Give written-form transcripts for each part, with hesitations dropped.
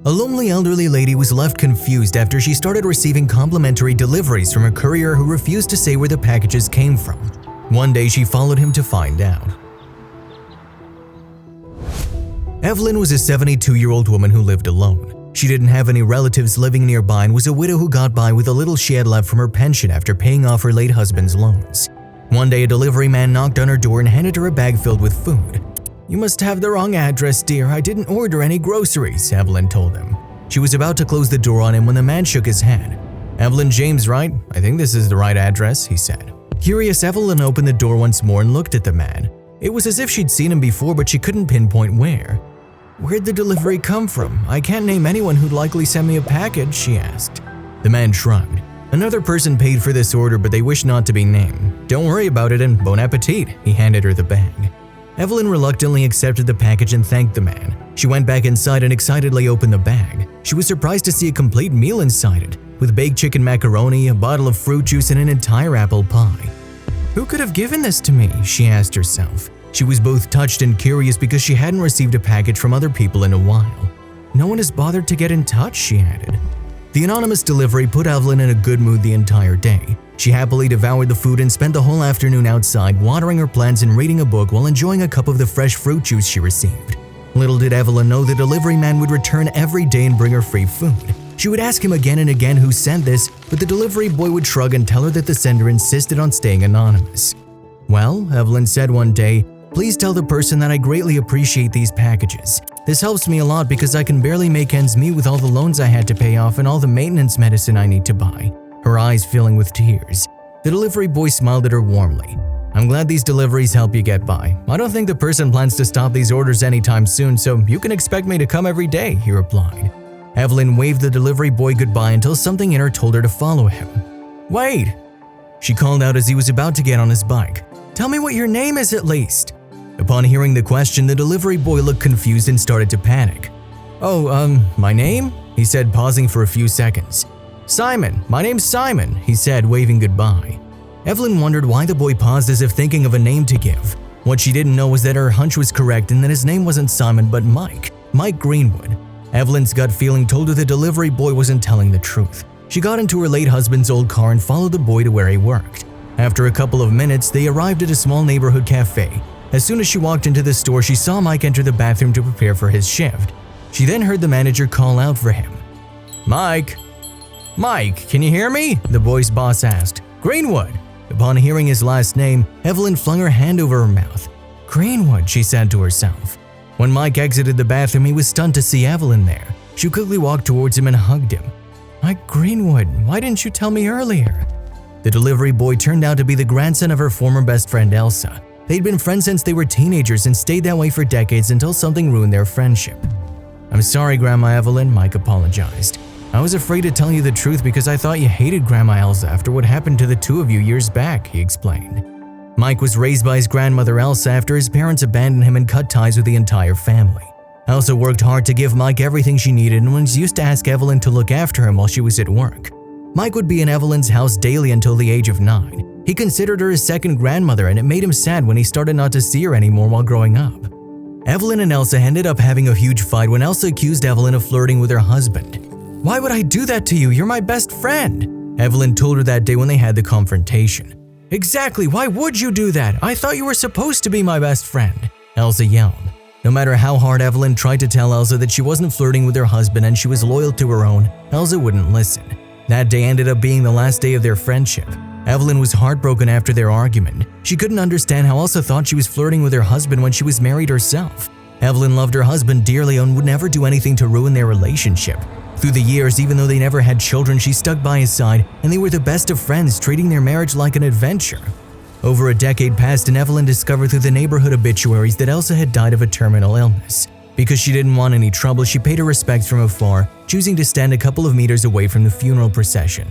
A lonely elderly lady was left confused after she started receiving complimentary deliveries from a courier who refused to say where the packages came from. One day she followed him to find out. Evelyn was a 72-year-old woman who lived alone. She didn't have any relatives living nearby and was a widow who got by with the little she had left from her pension after paying off her late husband's loans. One day a delivery man knocked on her door and handed her a bag filled with food. "You must have the wrong address, dear. I didn't order any groceries," Evelyn told him. She was about to close the door on him when the man shook his head. "Evelyn James, right? I think this is the right address," he said. Curious, Evelyn opened the door once more and looked at the man. It was as if she'd seen him before, but she couldn't pinpoint where. "Where'd the delivery come from? I can't name anyone who'd likely send me a package," she asked. The man shrugged. "Another person paid for this order, but they wish not to be named. Don't worry about it and bon appetit," he handed her the bag. Evelyn reluctantly accepted the package and thanked the man. She went back inside and excitedly opened the bag. She was surprised to see a complete meal inside it, with baked chicken macaroni, a bottle of fruit juice, and an entire apple pie. "Who could have given this to me?" she asked herself. She was both touched and curious because she hadn't received a package from other people in a while. "No one has bothered to get in touch," she added. The anonymous delivery put Evelyn in a good mood the entire day. She happily devoured the food and spent the whole afternoon outside, watering her plants and reading a book while enjoying a cup of the fresh fruit juice she received. Little did Evelyn know the delivery man would return every day and bring her free food. She would ask him again and again who sent this, but the delivery boy would shrug and tell her that the sender insisted on staying anonymous. "Well," Evelyn said one day, "please tell the person that I greatly appreciate these packages. This helps me a lot because I can barely make ends meet with all the loans I had to pay off and all the maintenance medicine I need to buy," her eyes filling with tears. The delivery boy smiled at her warmly. "I'm glad these deliveries help you get by. I don't think the person plans to stop these orders anytime soon, so you can expect me to come every day," he replied. Evelyn waved the delivery boy goodbye until something in her told her to follow him. "Wait!" she called out as he was about to get on his bike. "Tell me what your name is at least." Upon hearing the question, the delivery boy looked confused and started to panic. "Oh, my name?" he said, pausing for a few seconds. "Simon, my name's Simon," he said, waving goodbye. Evelyn wondered why the boy paused as if thinking of a name to give. What she didn't know was that her hunch was correct and that his name wasn't Simon but Mike Greenwood. Evelyn's gut feeling told her the delivery boy wasn't telling the truth. She got into her late husband's old car and followed the boy to where he worked. After a couple of minutes, they arrived at a small neighborhood cafe. As soon as she walked into the store, she saw Mike enter the bathroom to prepare for his shift. She then heard the manager call out for him. "Mike! Mike, can you hear me?" the boy's boss asked. "Greenwood." Upon hearing his last name, Evelyn flung her hand over her mouth. "Greenwood," she said to herself. When Mike exited the bathroom, he was stunned to see Evelyn there. She quickly walked towards him and hugged him. "Mike Greenwood, why didn't you tell me earlier?" The delivery boy turned out to be the grandson of her former best friend Elsa. They'd been friends since they were teenagers and stayed that way for decades until something ruined their friendship. "I'm sorry, Grandma Evelyn," Mike apologized. "I was afraid to tell you the truth because I thought you hated Grandma Elsa after what happened to the two of you years back," he explained. Mike was raised by his grandmother Elsa after his parents abandoned him and cut ties with the entire family. Elsa worked hard to give Mike everything she needed and was used to ask Evelyn to look after him while she was at work. Mike would be in Evelyn's house daily until the age of 9. He considered her his second grandmother, and it made him sad when he started not to see her anymore while growing up. Evelyn and Elsa ended up having a huge fight when Elsa accused Evelyn of flirting with her husband. "Why would I do that to you? You're my best friend," Evelyn told her that day when they had the confrontation. "Exactly, why would you do that? I thought you were supposed to be my best friend," Elsa yelled. No matter how hard Evelyn tried to tell Elsa that she wasn't flirting with her husband and she was loyal to her own, Elsa wouldn't listen. That day ended up being the last day of their friendship. Evelyn was heartbroken after their argument. She couldn't understand how Elsa thought she was flirting with her husband when she was married herself. Evelyn loved her husband dearly and would never do anything to ruin their relationship. Through the years, even though they never had children, she stuck by his side and they were the best of friends, treating their marriage like an adventure. Over a decade passed and Evelyn discovered through the neighborhood obituaries that Elsa had died of a terminal illness. Because she didn't want any trouble, she paid her respects from afar, choosing to stand a couple of meters away from the funeral procession.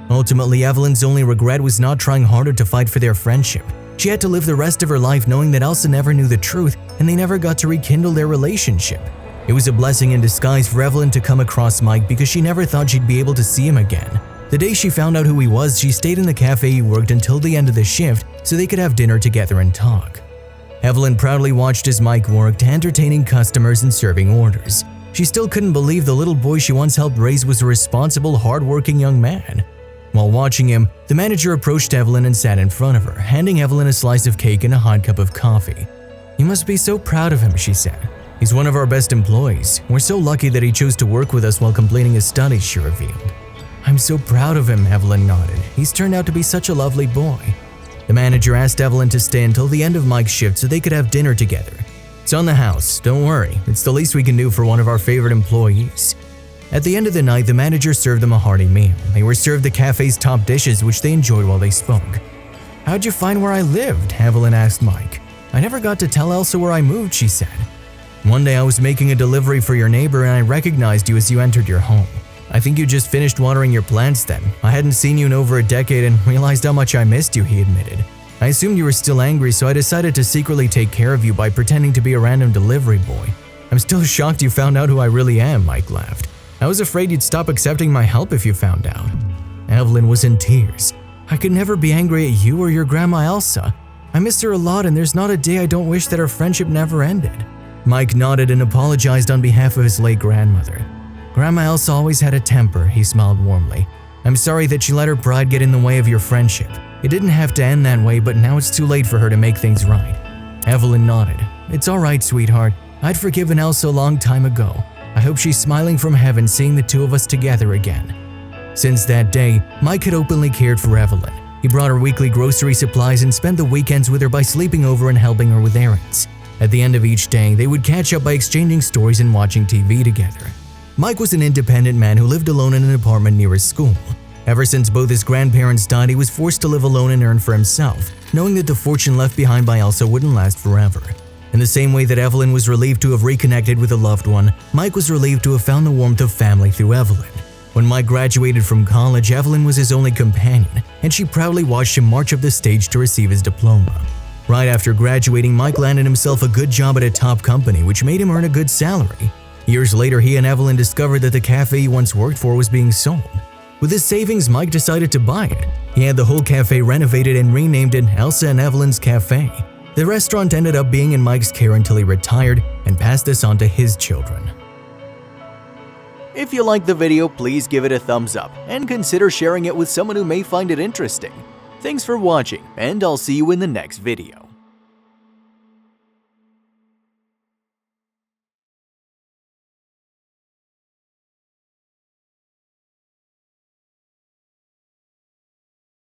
Ultimately, Evelyn's only regret was not trying harder to fight for their friendship. She had to live the rest of her life knowing that Elsa never knew the truth and they never got to rekindle their relationship. It was a blessing in disguise for Evelyn to come across Mike because she never thought she'd be able to see him again. The day she found out who he was, she stayed in the cafe he worked until the end of the shift so they could have dinner together and talk. Evelyn proudly watched as Mike worked, entertaining customers and serving orders. She still couldn't believe the little boy she once helped raise was a responsible, hardworking young man. While watching him, the manager approached Evelyn and sat in front of her, handing Evelyn a slice of cake and a hot cup of coffee. "You must be so proud of him," she said. "He's one of our best employees. We're so lucky that he chose to work with us while completing his studies," she revealed. "I'm so proud of him," Evelyn nodded. "He's turned out to be such a lovely boy." The manager asked Evelyn to stay until the end of Mike's shift so they could have dinner together. "It's on the house, don't worry. It's the least we can do for one of our favorite employees." At the end of the night, the manager served them a hearty meal. They were served the cafe's top dishes, which they enjoyed while they spoke. "How'd you find where I lived?" Evelyn asked Mike. "I never got to tell Elsa where I moved," she said. "One day I was making a delivery for your neighbor and I recognized you as you entered your home. I think you just finished watering your plants then. I hadn't seen you in over a decade and realized how much I missed you," he admitted. "I assumed you were still angry, so I decided to secretly take care of you by pretending to be a random delivery boy. I'm still shocked you found out who I really am," Mike laughed. "I was afraid you'd stop accepting my help if you found out." Evelyn was in tears. "I could never be angry at you or your grandma Elsa. I miss her a lot and there's not a day I don't wish that our friendship never ended." Mike nodded and apologized on behalf of his late grandmother. "Grandma Elsa always had a temper," he smiled warmly. "I'm sorry that she let her pride get in the way of your friendship. It didn't have to end that way, but now it's too late for her to make things right." Evelyn nodded. "It's all right, sweetheart. I'd forgiven Elsa a long time ago. I hope she's smiling from heaven seeing the two of us together again." Since that day, Mike had openly cared for Evelyn. He brought her weekly grocery supplies and spent the weekends with her by sleeping over and helping her with errands. At the end of each day, they would catch up by exchanging stories and watching TV together. Mike was an independent man who lived alone in an apartment near his school. Ever since both his grandparents died, he was forced to live alone and earn for himself, knowing that the fortune left behind by Elsa wouldn't last forever. In the same way that Evelyn was relieved to have reconnected with a loved one, Mike was relieved to have found the warmth of family through Evelyn. When Mike graduated from college, Evelyn was his only companion, and she proudly watched him march up the stage to receive his diploma. Right after graduating, Mike landed himself a good job at a top company, which made him earn a good salary. Years later, he and Evelyn discovered that the cafe he once worked for was being sold. With his savings, Mike decided to buy it. He had the whole cafe renovated and renamed it Elsa and Evelyn's Cafe. The restaurant ended up being in Mike's care until he retired and passed this on to his children. If you liked the video, please give it a thumbs up and consider sharing it with someone who may find it interesting. Thanks for watching, and I'll see you in the next video.